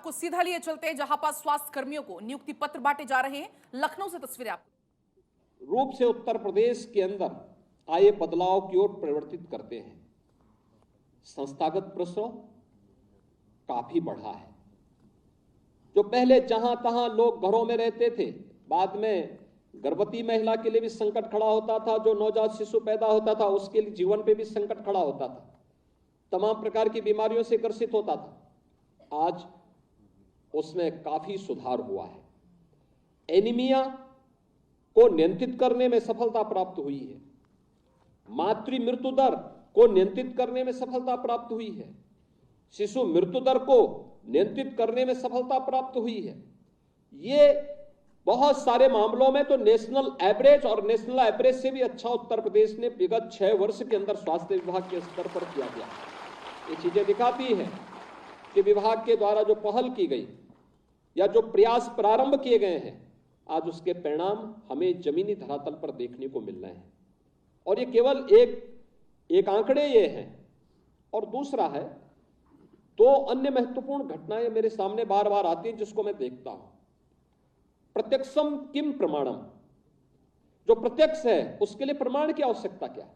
आपको सीधा लिए चलते हैं जहां पर स्वास्थ्य कर्मियों को नियुक्ति पत्र बांटे जा रहे हैं। लखनऊ से तस्वीरें आपको रूप से उत्तर प्रदेश के अंदर आए बदलाव की ओर परिवर्तित करते हैं। संस्थागत प्रसव काफी बढ़ा है। जो पहले जहां तहां लोग घरों में रहते थे, बाद में गर्भवती महिला के लिए भी संकट खड़ा होता था, जो नवजात शिशु पैदा होता था उसके लिए जीवन पे भी संकट खड़ा होता था, तमाम प्रकार की बीमारियों से ग्रसित होता था। आज उसमें काफी सुधार हुआ है। एनीमिया को नियंत्रित करने में सफलता प्राप्त हुई है। मातृ मृत्यु दर को नियंत्रित करने में सफलता प्राप्त हुई है। शिशु मृत्यु दर को नियंत्रित करने में सफलता प्राप्त हुई है। ये बहुत सारे मामलों में तो नेशनल एवरेज और नेशनल एवरेज से भी अच्छा उत्तर प्रदेश ने विगत 6 वर्ष के अंदर स्वास्थ्य विभाग के स्तर पर किया गया। ये चीजें दिखाती है कि विभाग के द्वारा जो पहल की गई या जो प्रयास प्रारंभ किए गए हैं, आज उसके परिणाम हमें जमीनी धरातल पर देखने को मिल रहे हैं। और ये केवल एक आंकड़े ये हैं। और दूसरा है, 2 अन्य महत्वपूर्ण घटनाएं मेरे सामने बार बार आती हैं जिसको मैं देखता हूं। प्रत्यक्षम किम प्रमाणम, जो प्रत्यक्ष है उसके लिए प्रमाण की आवश्यकता क्या है?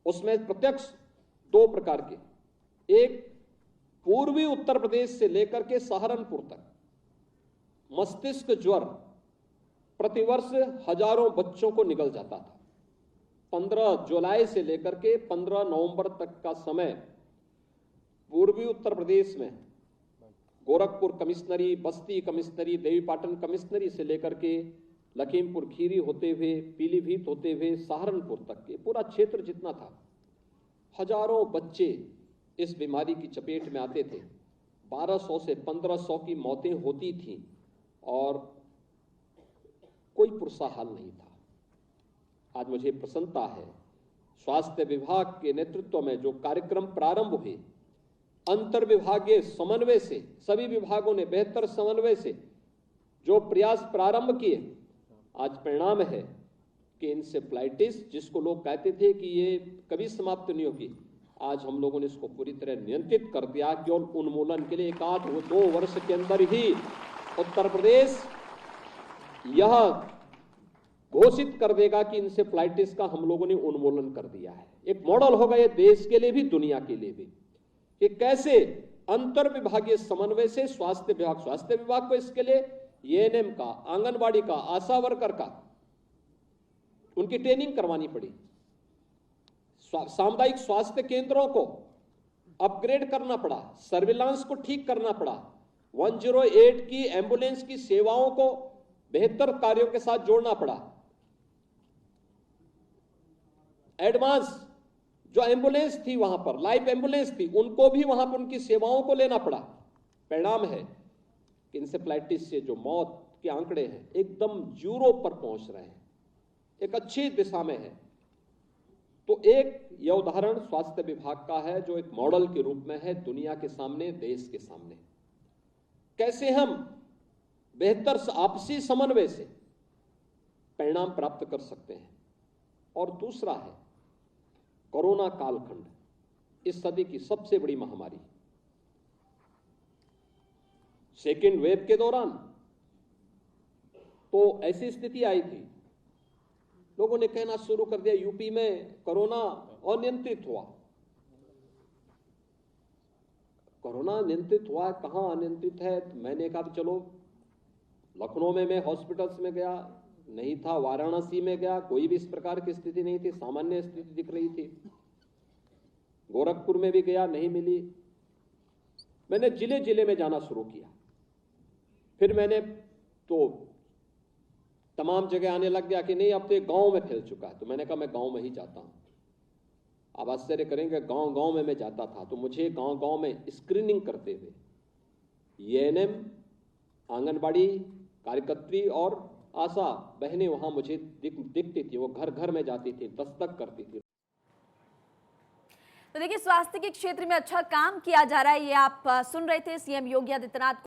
उसमें प्रत्यक्ष 2 प्रकार के, एक पूर्वी उत्तर प्रदेश से लेकर के सहारनपुर तक मस्तिष्क ज्वर प्रतिवर्ष हजारों बच्चों को निगल जाता था। 15 जुलाई से लेकर के 15 नवंबर तक का समय पूर्वी उत्तर प्रदेश में गोरखपुर कमिश्नरी, बस्ती कमिश्नरी, देवीपाटन कमिश्नरी से लेकर के लखीमपुर खीरी होते हुए, पीलीभीत होते हुए सहारनपुर तक के पूरा क्षेत्र जितना था, हजारों बच्चे इस बीमारी की चपेट में आते थे। 1200 से 1500 की मौतें होती थीं और कोई पुरसा हाल नहीं था। आज मुझे प्रसन्नता है, स्वास्थ्य विभाग के नेतृत्व में जो कार्यक्रम प्रारंभ हुए, अंतर विभागीय समन्वय से सभी विभागों ने बेहतर समन्वय से जो प्रयास प्रारंभ किए, आज परिणाम है कि इंसेफ्लाइटिस, जिसको लोग कहते थे कि ये कभी समाप्त नहीं होगी, आज हम लोगों ने इसको पूरी तरह नियंत्रित कर दिया कि और उन्मूलन के लिए 1-2 वर्ष के अंदर ही उत्तर प्रदेश यह घोषित कर देगा कि इंसेफ्लाइटिस का हम लोगों ने उन्मूलन कर दिया है। एक मॉडल होगा ये देश के लिए भी, दुनिया के लिए भी, कि कैसे अंतर विभागीय समन्वय से स्वास्थ्य विभाग को इसके लिए एएनएम का, आंगनबाड़ी का, आशा वर्कर का उनकी ट्रेनिंग करवानी पड़ी। सामुदायिक स्वास्थ्य केंद्रों को अपग्रेड करना पड़ा, सर्विलांस को ठीक करना पड़ा, 108 की एम्बुलेंस की सेवाओं को बेहतर कार्यों के साथ जोड़ना पड़ा। एडवांस जो एम्बुलेंस थी वहां पर, लाइव एम्बुलेंस थी, उनको भी वहां पर उनकी सेवाओं को लेना पड़ा। परिणाम है कि इंसेफ्लाइटिस से जो मौत के आंकड़े हैं एकदम 0 पर पहुंच रहे हैं, एक अच्छी दिशा में है। तो एक यह उदाहरण स्वास्थ्य विभाग का है जो एक मॉडल के रूप में है दुनिया के सामने, देश के सामने। कैसे हम बेहतर आपसी समन्वय से परिणाम प्राप्त कर सकते हैं। और दूसरा है कोरोना कालखंड, इस सदी की सबसे बड़ी महामारी। सेकेंड वेव के दौरान तो ऐसी स्थिति आई थी, लोगों ने कहना शुरू कर दिया यूपी में कोरोना अनियंत्रित हुआ। कोरोना नियंत्रित हुआ, कहां अनियंत्रित है? तो मैंने कहा चलो, लखनऊ में मैं हॉस्पिटल्स में गया, नहीं था, वाराणसी में गया, कोई भी इस प्रकार की स्थिति नहीं थी, सामान्य स्थिति दिख रही थी। गोरखपुर में भी गया, नहीं मिली। मैंने जिले जिले में जाना शुरू किया। फिर मैंने तो तमाम जगह आने लग गया कि नहीं, अब तो एक गांव में फैल चुका है। तो मैंने कहा मैं गांव में ही जाता हूं। आप आश्चर्य करेंगे, गांव गांव में मैं जाता था तो मुझे गांव गांव में स्क्रीनिंग करते हुए एएनएम, आंगनबाड़ी कार्यकर्त्री और आशा बहनें वहां मुझे दिखती थी। वो घर घर में जाती थी, दस्तक करती थी। तो देखिए, स्वास्थ्य के क्षेत्र में अच्छा काम किया जा रहा है, ये आप सुन रहे थे सीएम योगी आदित्यनाथ।